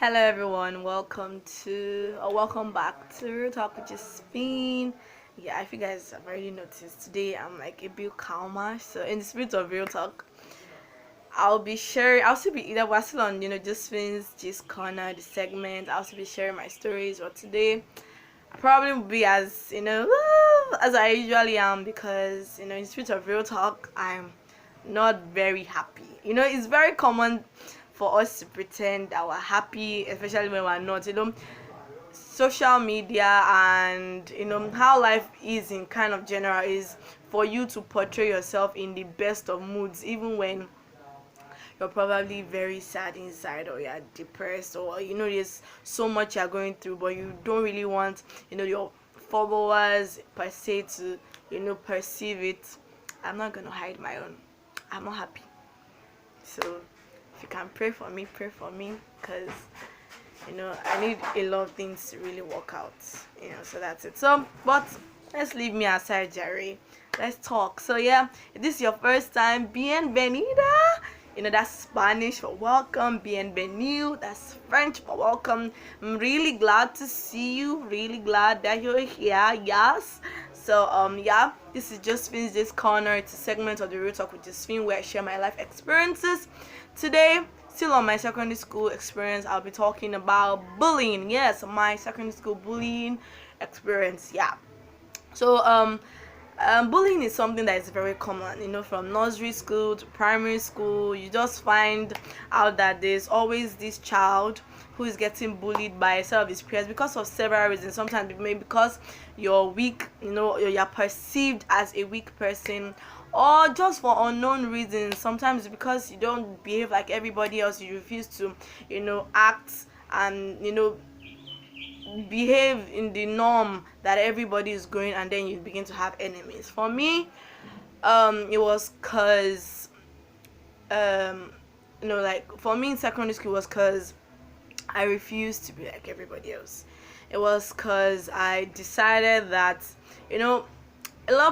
Hello everyone, welcome back to Real Talk with Josephine. Yeah, if you guys have already noticed, today I'm like a bit calmer. So in the spirit of Real Talk, I'll still be either we're still on, Josephine's Gist Corner, the segment. I'll still be sharing my stories, but today I probably will be as, as I usually am because, in the spirit of Real Talk, I'm not very happy. It's very common for us to pretend that we're happy, especially when we're not. Social media and how life is in kind of general is for you to portray yourself in the best of moods, even when you're probably very sad inside or you're depressed or there's so much you're going through, but you don't really want your followers per se to perceive it. I'm not gonna hide my own. I'm not happy. So if you can pray for me, because I need a lot of things to really work out. So that's it. So, but let's leave me aside, Jerry. Let's talk. So yeah, if this is your first time, bienvenida. That's Spanish for welcome. Bienvenido. That's French for welcome. I'm really glad to see you. Really glad that you're here. Yes. So yeah, this is Josephine's This Corner. It's a segment of the Real Talk with Josephine where I share my life experiences. Today, still on my secondary school experience, I'll be talking about bullying. Yes, my secondary school bullying experience. Yeah. So bullying is something that is very common, from nursery school to primary school. You just find out that there's always this child who is getting bullied by some of his peers because of several reasons. Sometimes maybe because you're weak, you're perceived as a weak person, or just for unknown reasons. Sometimes because you don't behave like everybody else, you refuse to act and behave in the norm that everybody is going, and then you begin to have enemies. For me, it was cause like for me in secondary school was cause I refused to be like everybody else. It was cause I decided that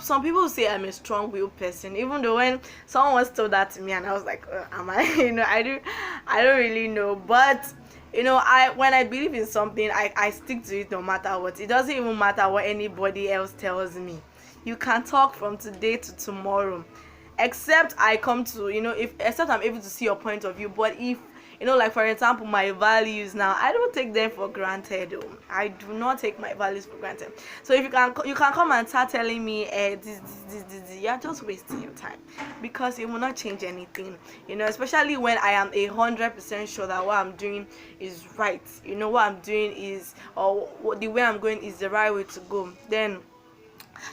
some people say I'm a strong-willed person, even though when someone was told that to me and I was like, am I? I don't really know, but when I believe in something, I stick to it no matter what. It doesn't even matter what anybody else tells me. You can talk from today to tomorrow, except I come to except I'm able to see your point of view. But if like for example, my values now, I don't take them for granted. I do not take my values for granted. So if you can come and start telling me this, you're just wasting your time, because it will not change anything. Especially when I am 100% sure that what I'm doing is right. What I'm doing is, or the way I'm going is the right way to go. Then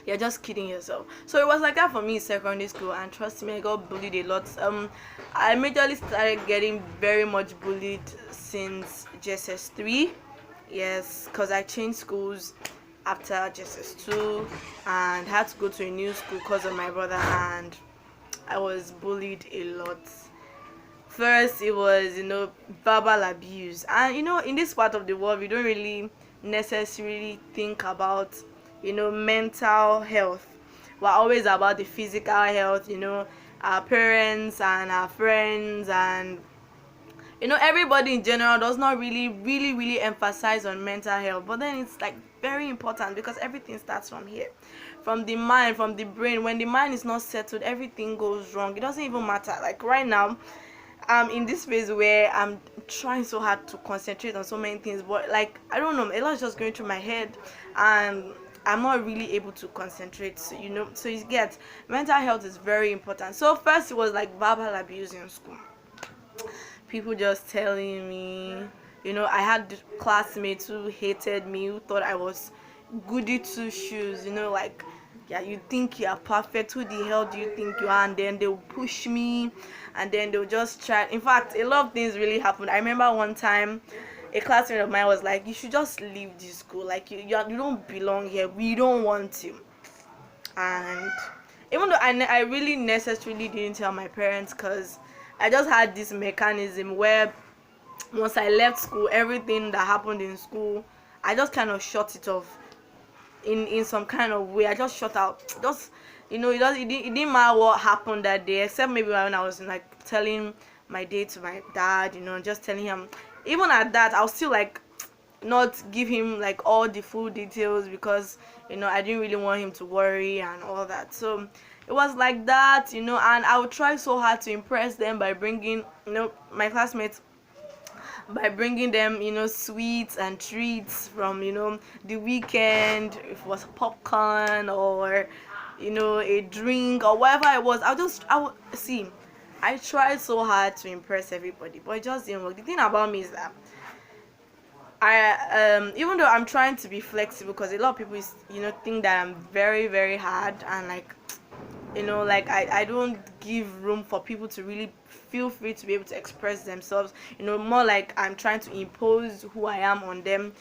you're just kidding yourself. So it was like that for me in secondary school, and trust me, I got bullied a lot. I majorly started getting very much bullied since JSS3. Yes, because I changed schools after JSS2 and had to go to a new school because of my brother, and I was bullied a lot. First it was verbal abuse, and in this part of the world we don't really necessarily think about mental health. We're always about the physical health, our parents and our friends, and everybody in general does not really emphasize on mental health. But then it's like very important, because everything starts from here, from the mind, from the brain. When the mind is not settled, everything goes wrong. It doesn't even matter. Like right now, I'm in this phase where I'm trying so hard to concentrate on so many things, but like I don't know, a lot is just going through my head, and I'm not really able to concentrate. So you get, mental health is very important. So first it was like verbal abuse in school. People just telling me, I had classmates who hated me, who thought I was goody two shoes, like, yeah, you think you are perfect, who the hell do you think you are? And then they'll push me, and then they'll just try. In fact, a lot of things really happened. I remember one time a classmate of mine was like, you should just leave this school, like you don't belong here, we don't want you. And even though I really necessarily didn't tell my parents, because I just had this mechanism where once I left school, everything that happened in school, I just kind of shut it off in some kind of way. I just shut out. Just it didn't matter what happened that day, except maybe when I was like telling my day to my dad, just telling him even at that, I'll still like not give him like all the full details, because I didn't really want him to worry and all that. So it was like that, and I would try so hard to impress them by bringing, my classmates, by bringing them, sweets and treats from, the weekend. If it was popcorn or, a drink or whatever it was, I would see. I tried so hard to impress everybody, but it just didn't work. The thing about me is that even though I'm trying to be flexible, because a lot of people think that I'm very, very hard, and like, like I don't give room for people to really feel free to be able to express themselves, more like I'm trying to impose who I am on them,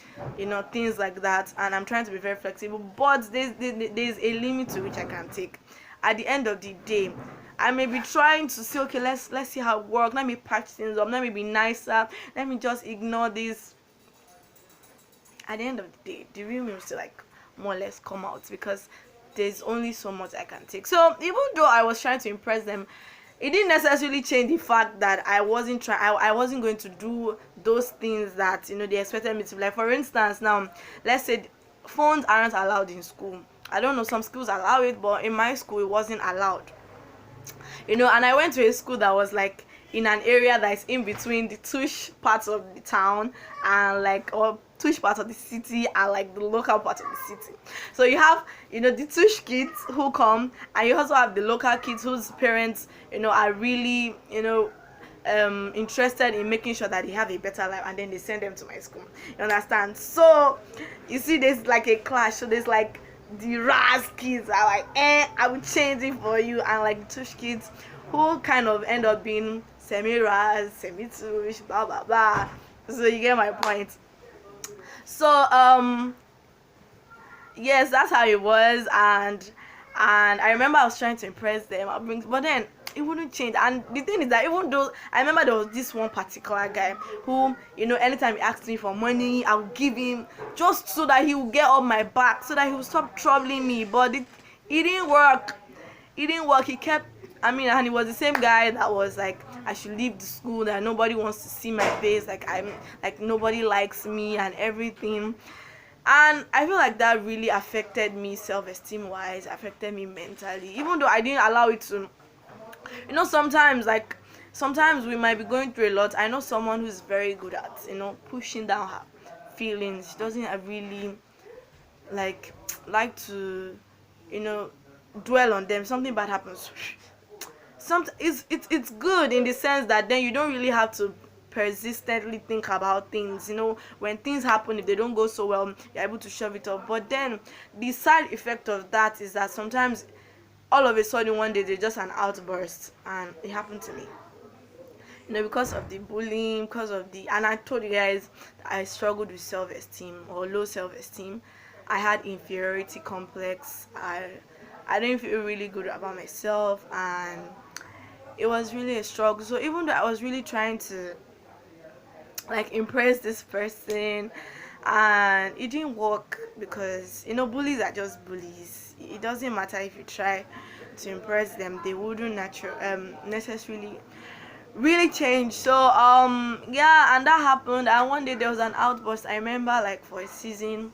things like that. And I'm trying to be very flexible, but there's a limit to which I can take. At the end of the day, I may be trying to say, okay, let's see how it works, let me patch things up, let me be nicer, let me just ignore this. At the end of the day, the real me will still like more or less come out, because there's only so much I can take. So even though I was trying to impress them, it didn't necessarily change the fact that I wasn't going to do those things that they expected me to. Like, for instance, now let's say phones aren't allowed in school. I don't know, some schools allow it, but in my school it wasn't allowed. And I went to a school that was like in an area that is in between the tush parts of the town, and like, or tush part of the city, and like the local part of the city. So you have, the tush kids who come, and you also have the local kids whose parents, are really, interested in making sure that they have a better life, and then they send them to my school. You understand? So you see, there's like a clash. So there's like the Raz kids are like, I will change it for you, and like the tush kids who kind of end up being semi-Raz, semi-tush, blah blah blah. So you get my point. So yes, that's how it was. And I remember I was trying to impress them, but then it wouldn't change. And the thing is that, even though I remember there was this one particular guy who, anytime he asked me for money, I would give him, just so that he would get off my back, so that he would stop troubling me. But it didn't work. He kept, and he was the same guy that was like, I should leave the school, that nobody wants to see my face, like nobody likes me and everything. And I feel like that really affected me self-esteem wise, affected me mentally, even though I didn't allow it to. Sometimes we might be going through a lot. I know someone who's very good at, pushing down her feelings. She doesn't really like to, dwell on them. Something bad happens. It's good in the sense that then you don't really have to persistently think about things. When things happen, if they don't go so well, you're able to shove it off. But then the side effect of that is that sometimes all of a sudden one day there's just an outburst, and it happened to me. Because of the bullying, and I told you guys I struggled with self-esteem, or low self-esteem. I had inferiority complex. I didn't feel really good about myself, and it was really a struggle. So even though I was really trying to like impress this person, and it didn't work, because bullies are just bullies. It doesn't matter if you try to impress them, they wouldn't necessarily really change. So yeah, and that happened. And one day there was an outburst. I remember, like, for a season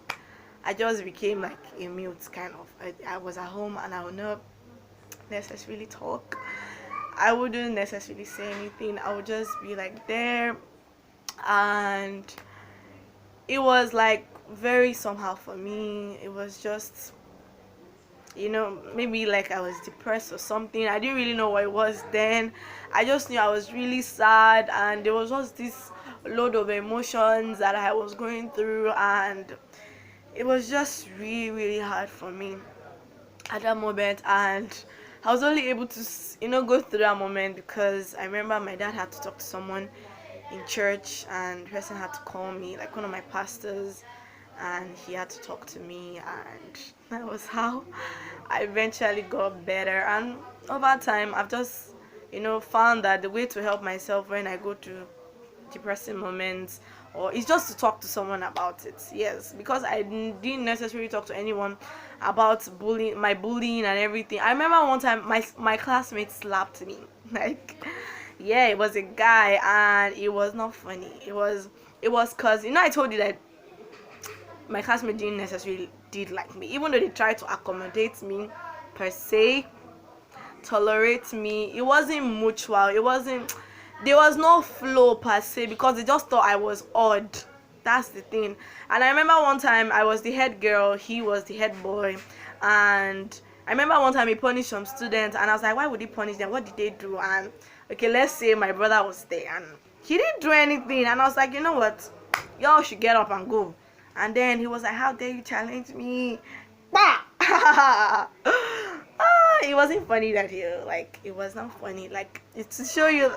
I just became like a mute kind of. I was at home, and I would not necessarily talk. I wouldn't necessarily say anything. I would just be like there, and it was like very somehow for me. It was just, maybe like I was depressed or something. I didn't really know what it was then. I just knew I was really sad, and there was just this load of emotions that I was going through, and it was just really, really hard for me at that moment. And I was only able to go through that moment because I remember my dad had to talk to someone in church, and the person had to call me, like one of my pastors, and he had to talk to me, and that was how I eventually got better. And over time I've just found that the way to help myself when I go through depressing moments, or it's just to talk to someone about it. Yes, because I didn't necessarily talk to anyone about bullying and everything. I remember one time my classmate slapped me. Like, Yeah, it was a guy, and it was not funny. It was cause I told you that my classmate didn't necessarily did like me, even though they tried to accommodate me per se, tolerate me. It wasn't mutual. It wasn't. There was no flow per se because they just thought I was odd. That's the thing. And I remember one time I was the head girl, he was the head boy, and I remember one time he punished some students, and I was like, why would he punish them? What did they do? And okay, let's say my brother was there and he didn't do anything, and I was like, you know what, y'all should get up and go. And then he was like, how dare you challenge me? Bah! It wasn't funny that he like it was not funny. Like it's to show you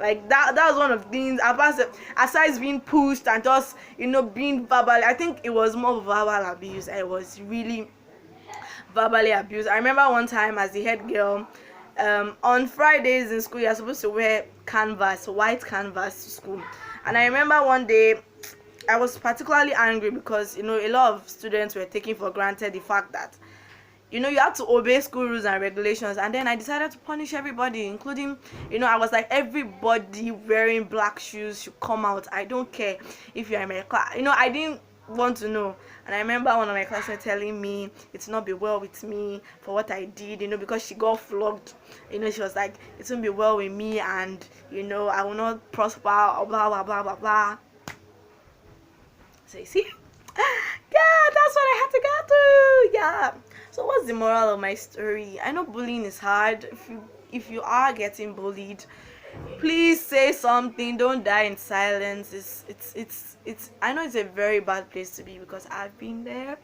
like that was one of the things about aside being pushed and just being verbal. I think it was more verbal abuse. I was really verbally abused. I remember one time as the head girl, on Fridays in school you're supposed to wear canvas, white canvas to school. And I remember one day I was particularly angry because a lot of students were taking for granted the fact that you have to obey school rules and regulations. And then I decided to punish everybody, including I was like, everybody wearing black shoes should come out. I don't care if you're in my class. I didn't want to know. And I remember one of my classmates telling me it's not be well with me for what I did, because she got flogged. She was like, it won't be well with me, and I will not prosper, blah blah blah blah blah. So you see, yeah, that's what I had to go through. Yeah. So what's the moral of my story? I know bullying is hard. If you are getting bullied, please say something. Don't die in silence. It's I know it's a very bad place to be because I've been there.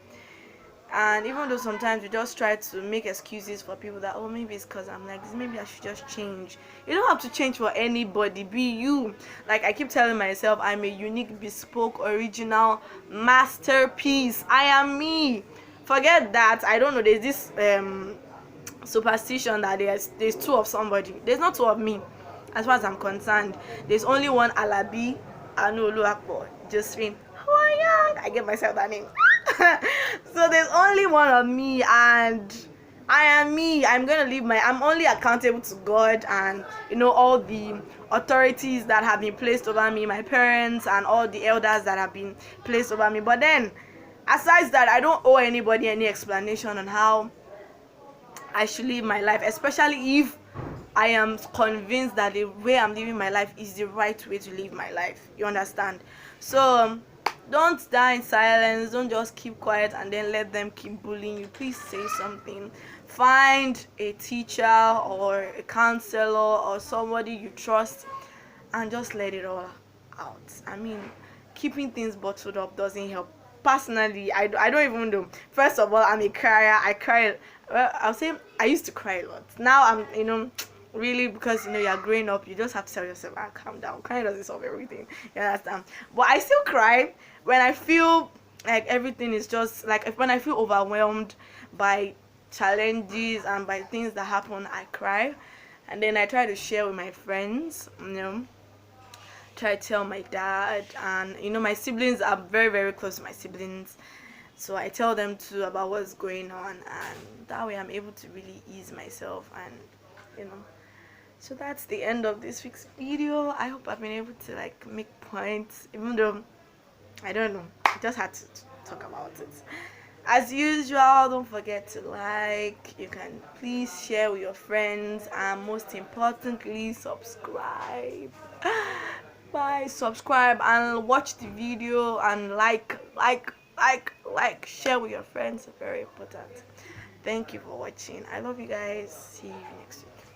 And even though sometimes we just try to make excuses for people that, oh, maybe it's because I'm like this, maybe I should just change. You don't have to change for anybody. Be you. Like I keep telling myself, I'm a unique, bespoke, original masterpiece. I am me. Forget that. I don't know. There's this superstition that there's two of somebody. There's not two of me, as far as I'm concerned. There's only one Alabi, Anu Josephine. How are young? I gave myself that name. So there's only one of me, and I am me. I'm only accountable to God and all the authorities that have been placed over me, my parents and all the elders that have been placed over me. But then aside that, I don't owe anybody any explanation on how I should live my life, especially if I am convinced that the way I'm living my life is the right way to live my life. You understand? So don't die in silence. Don't just keep quiet and then let them keep bullying you. Please say something. Find a teacher or a counselor or somebody you trust and just let it all out. I mean, keeping things bottled up doesn't help. Personally, I don't even know. First of all, I'm a crier. I cry. Well, I'll say I used to cry a lot. Now I'm really, because you're growing up, you just have to tell yourself, calm down. Crying doesn't solve everything. You understand? But I still cry when I feel like everything is just like, when I feel overwhelmed by challenges and by things that happen, I cry. And then I try to share with my friends, try to tell my dad, and my siblings are very, very close to my siblings, so I tell them too about what's going on, and that way I'm able to really ease myself. And so that's the end of this week's video. I hope I've been able to like make points, even though I don't know, I just had to talk about it. As usual, don't forget to like. You can please share with your friends, and most importantly, subscribe. Bye. Subscribe and watch the video, and like, share with your friends. Very important. Thank you for watching. I love you guys. See you next week.